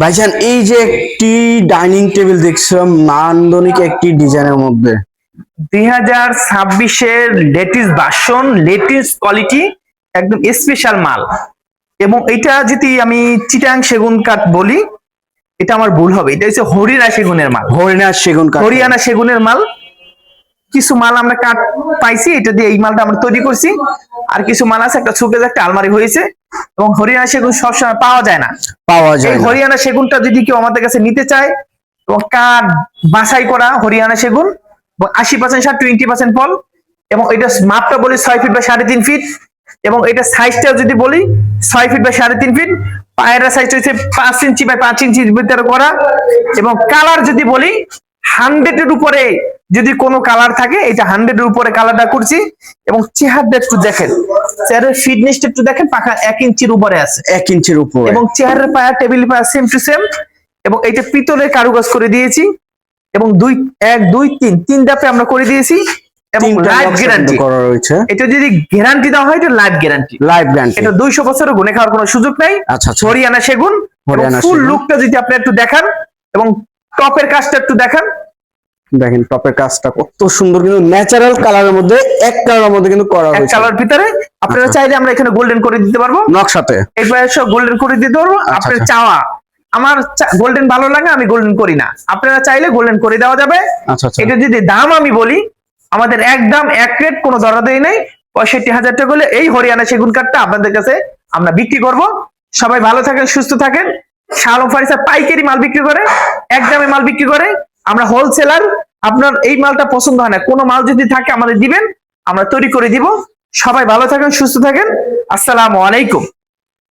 ভাইজান এই যে একটি ডাইনিং টেবিল দেখছিলাম নান্দনিক একটি ডিজাইনের মধ্যে, 2026-এর লেটেস্ট ভার্সন, লেটেস্ট কোয়ালিটি, একদম স্পেশাল মাল। এবং এটা যদি আমি চিটাং সেগুন কাঠ বলি, এটা আমার ভুল হবে, এটা হচ্ছে হরিয়ানা সেগুনের মাল। হরিণা সেগুন কাঠ। হরিয়ানা সেগুনের মাল। কিছু মাল আমরা কাঠ পাইছি, এটা দিয়ে এই মালটা আমরা তৈরি করছি। আর কিছু মাল আছে, একটা সুকেজ একটা আলমারি হয়েছে। এবং হরিয়ানা সেগুন সবসময় পাওয়া যায় না। পাওয়া এই যায় না। হরিয়ানা সেগুনটা যদি কেউ আমাদের কাছে নিতে চায়, এবং কাঠ বাছাই করা হরিয়ানা সেগুন, এবং 80% সার, 20% ফল। এবং এটা মাপটা বলি 6 ফিট বা 3.5 ফিট। এবং এটা সাইজটা যদি বলি 6 ফিট বা 3.5 ফিট। পায়ের সাইজটা হচ্ছে 5 ইঞ্চি বাই 5 ইঞ্চির ভিতরে করা। এবং কালার যদি বলি 100-এর উপরে যদি কোনো কালার থাকে, এটা 100-এর উপরে কালারটা করছি। এবং চেহারাটা একটু দেখেন, চেহারার ফিটনেসটা একটু দেখেন, পাখা 1 ইঞ্চির উপরে আছে। 1 ইঞ্চির উপরে। এবং চেহারার পায়া, টেবিল পায়া সেম টু সেম। এবং এটা পিতলের কারুকাজ করে দিয়েছি। এবং 1 2 3 ধাপে আমরা করে দিয়েছি। এবং লাইফ গ্যারান্টি করা রয়েছে। এটা যদি গ্যারান্টি দেওয়া হয়, এটা লাইফ গ্যারান্টি। Life guarantee. এটা 200 বছরের গুণে খাওয়ার কোনো সুযোগ নাই। আচ্ছা আচ্ছা। হরিয়ানা সেগুন। হরিয়ানা ফুল সেগুন। লুকটা যদি আপনি একটু দেখান, এবং টপের কাজটা একটু দেখান। দেখেন টপের কাজটা কত সুন্দর, কিন্তু ন্যাচারাল কালারের মধ্যে, এক কালারের মধ্যে কিন্তু করা এক হয়েছে। কালার ভিতরে আপনারা আচ্ছা। চাইলে আমরা এখানে গোল্ডেন করে দিতে পারবো। নকশাতে এই পাশে সব গোল্ডেন করে দিতে পারবো। আচ্ছা, আপনার আচ্ছা। চাওয়া, আমার গোল্ডেন ভালো লাগে, আমি গোল্ডেন করি না, আপনারা চাইলে গোল্ডেন করে দেওয়া যাবে। আচ্ছা আচ্ছা। এটা যদি দাম আমি বলি, আমাদের একদম এক রেট, কোনো দরাদরি নেই। 65,000 টাকা হলে এই হরিয়ানা সেগুন কাঠটা আপনাদের কাছে আমরা বিক্রি করব। সবাই ভালো থাকেন, সুস্থ থাকেন। শাহ আলম ফার্নিচার পাইকারি মাল বিক্রি করে, একদমে মাল বিক্রি করে। আমরা হোলসেলার। আপনার এই মালটা পছন্দ হয় না, কোনো মাল যদি থাকে আমাদের দিবেন, আমরা তৈরি করে দিব। সবাই ভালো থাকেন, সুস্থ থাকেন। আসসালামু আলাইকুম।